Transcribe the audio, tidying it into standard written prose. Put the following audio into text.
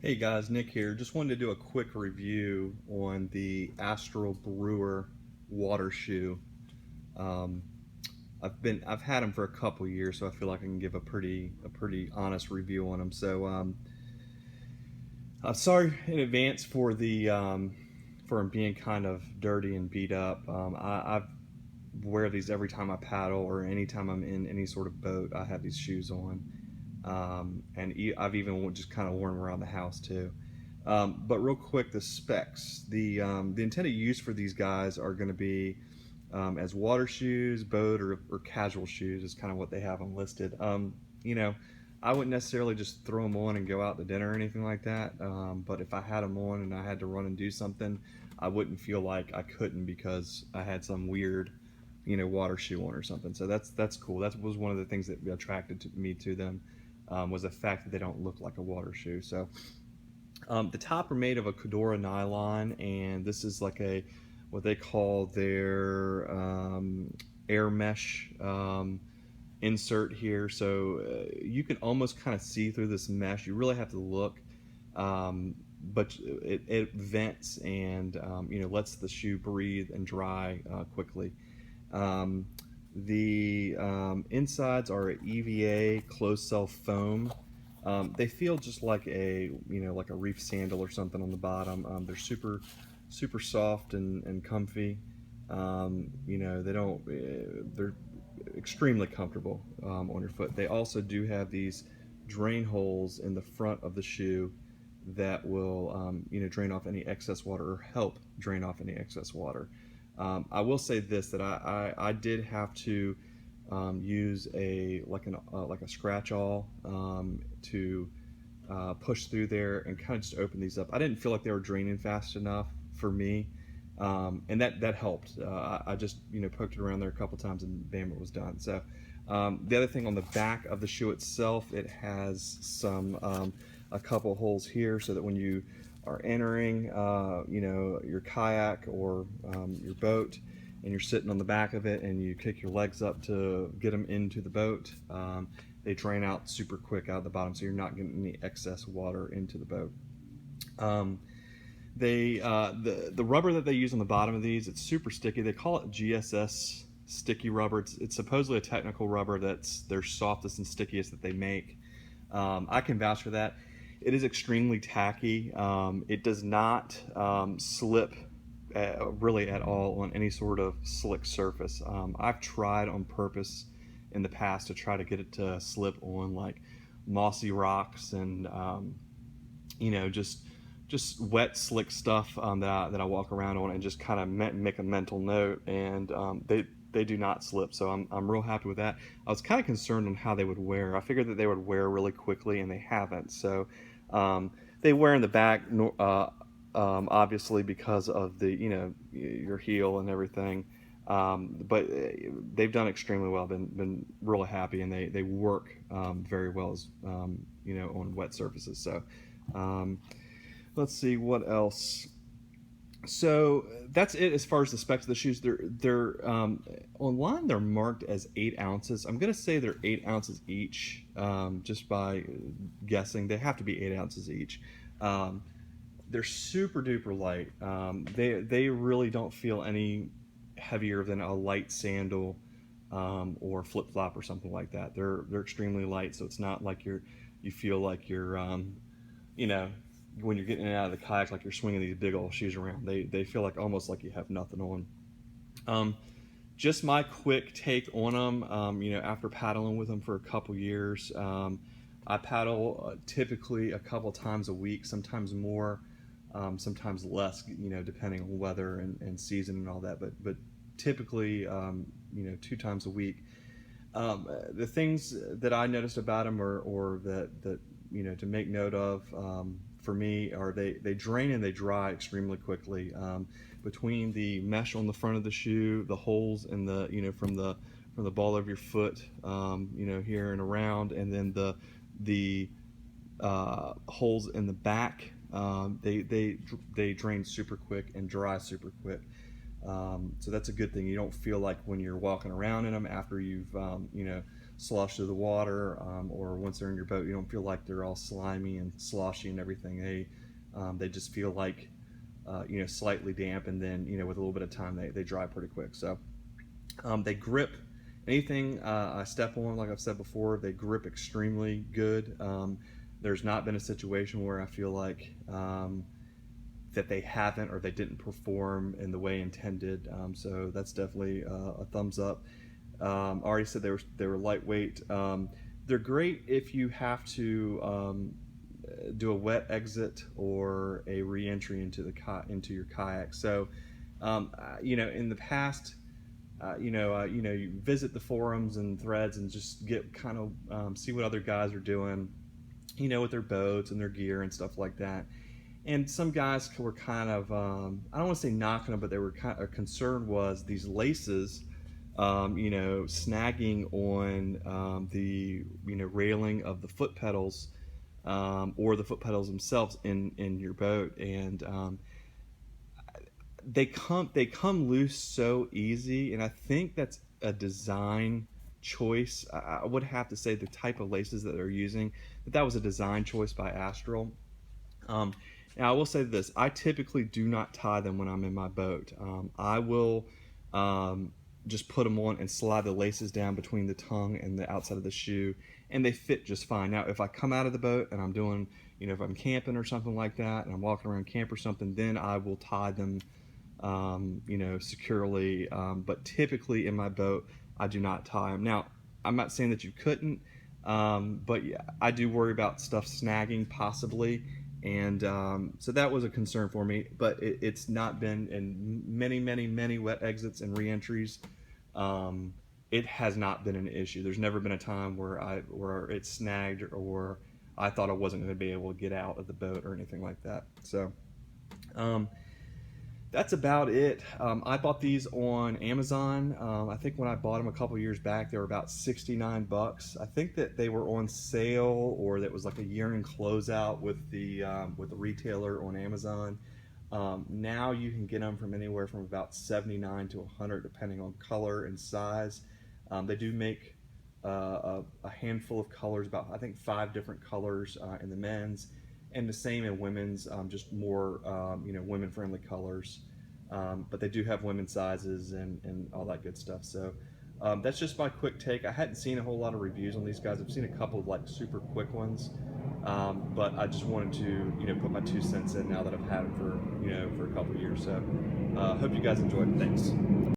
Hey guys, Nick here. Just wanted to do a quick review on the Astral Brewer water shoe. Um, I've had them for a couple years, so I feel like I can give a pretty honest review on them. I'm sorry in advance for for them being kind of dirty and beat up. I wear these every time I paddle or anytime I'm in any sort of boat. I have these shoes on, I've even just kind of worn them around the house too. But real quick, the specs. The intended use for these guys are going to be as water shoes, boat, or casual shoes is kind of what they have them listed. You know, I wouldn't necessarily just throw them on and go out to dinner or anything like that. But if I had them on and I had to run and do something, I wouldn't feel like I couldn't because I had some weird, water shoe on or something. So that's cool. That was one of the things that attracted me to them, was the fact that they don't look like a water shoe. So the top are made of a Cordura nylon, and this is like a what they call their air mesh insert here. So you can almost kind of see through this mesh. You really have to look, but it vents and lets the shoe breathe and dry quickly. Um, the insides are EVA closed cell foam. They feel just like like a reef sandal or something on the bottom. They're super soft and comfy. They don't. They're extremely comfortable on your foot. They also do have these drain holes in the front of the shoe that will drain off any excess water or help drain off any excess water. I will say this, that I did have to use like a scratch awl to push through there and kind of just open these up. I didn't feel like they were draining fast enough for me, and that helped. I just poked it around there a couple times and bam, it was done. So the other thing, on the back of the shoe itself, it has a couple holes here so that when you are entering your kayak or your boat, and you're sitting on the back of it and you kick your legs up to get them into the boat, they drain out super quick out of the bottom, so you're not getting any excess water into the boat. The rubber that they use on the bottom of these, it's super sticky. They call it GSS sticky rubber. It's supposedly a technical rubber that's their softest and stickiest that they make. I can vouch for that. It is extremely tacky. It does not slip really at all on any sort of slick surface. I've tried on purpose in the past to try to get it to slip on like mossy rocks and just wet slick stuff that I walk around on, and just kind of make a mental note, and they do not slip. So I'm real happy with that. I was kind of concerned on how they would wear. I figured that they would wear really quickly, and they haven't. So they wear in the back, obviously because of the your heel and everything. But they've done extremely well. Been really happy, and they work very well as on wet surfaces. So let's see what else. So that's it as far as the specs of the shoes. They're online. They're marked as 8 ounces. I'm gonna say they're 8 ounces each, just by guessing. They have to be 8 ounces each. They're super duper light. They really don't feel any heavier than a light sandal or flip flop or something like that. They're extremely light, so it's not like you feel like you're you know when you're getting out of the kayak, like you're swinging these big old shoes around. They feel like almost like you have nothing on. Um, just my quick take on them. After paddling with them for a couple years, I paddle typically a couple times a week, sometimes more, sometimes less. Depending on weather and season and all that. But typically, 2 times a week. The things that I noticed about them, or that to make note of, for me, are they drain and they dry extremely quickly. Between the mesh on the front of the shoe, the holes in the from the ball of your foot, here and around, and then the holes in the back, they drain super quick and dry super quick. So that's a good thing. You don't feel like when you're walking around in them after you've slosh through the water, or once they're in your boat, you don't feel like they're all slimy and sloshy and everything. They just feel like slightly damp, and then with a little bit of time they dry pretty quick. So they grip anything I step on, like I've said before. They grip extremely good. There's not been a situation where I feel like that they haven't or they didn't perform in the way intended. So that's definitely a thumbs up. I already said they were lightweight. They're great if you have to do a wet exit or a re-entry into your kayak. So in the past, you visit the forums and threads and just get kind of see what other guys are doing, with their boats and their gear and stuff like that. And some guys were kind of, I don't want to say knocking them, but they were kind of concerned was these laces, snagging on the railing of the foot pedals, or the foot pedals themselves in your boat, and they come loose so easy, and I think that's a design choice. I would have to say the type of laces that they're using, that was a design choice by Astral. Um, Now I will say this: I typically do not tie them when I'm in my boat. I will just put them on and slide the laces down between the tongue and the outside of the shoe, and they fit just fine. Now, if I come out of the boat and I'm doing, if I'm camping or something like that, and I'm walking around camp or something, then I will tie them, securely. But typically in my boat, I do not tie them. Now, I'm not saying that you couldn't, but yeah, I do worry about stuff snagging possibly, and so that was a concern for me. But it's not been in many, many, many wet exits and reentries. It has not been an issue. There's never been a time where it snagged or I thought I wasn't going to be able to get out of the boat or anything like that. So. Um, that's about it. I bought these on Amazon. I think when I bought them a couple years back, they were about $69. I think that they were on sale, or that was like a year-end closeout with the retailer on Amazon. Now you can get them from anywhere from about 79 to 100, depending on color and size. They do make a handful of colors, about I think 5 different colors in the men's, and the same in women's, just more women-friendly colors. But they do have women's sizes and all that good stuff. So that's just my quick take. I hadn't seen a whole lot of reviews on these guys. I've seen a couple of like super quick ones, but I just wanted to put my 2 cents in now that I've had them for a couple of years. So hope you guys enjoyed it. Thanks.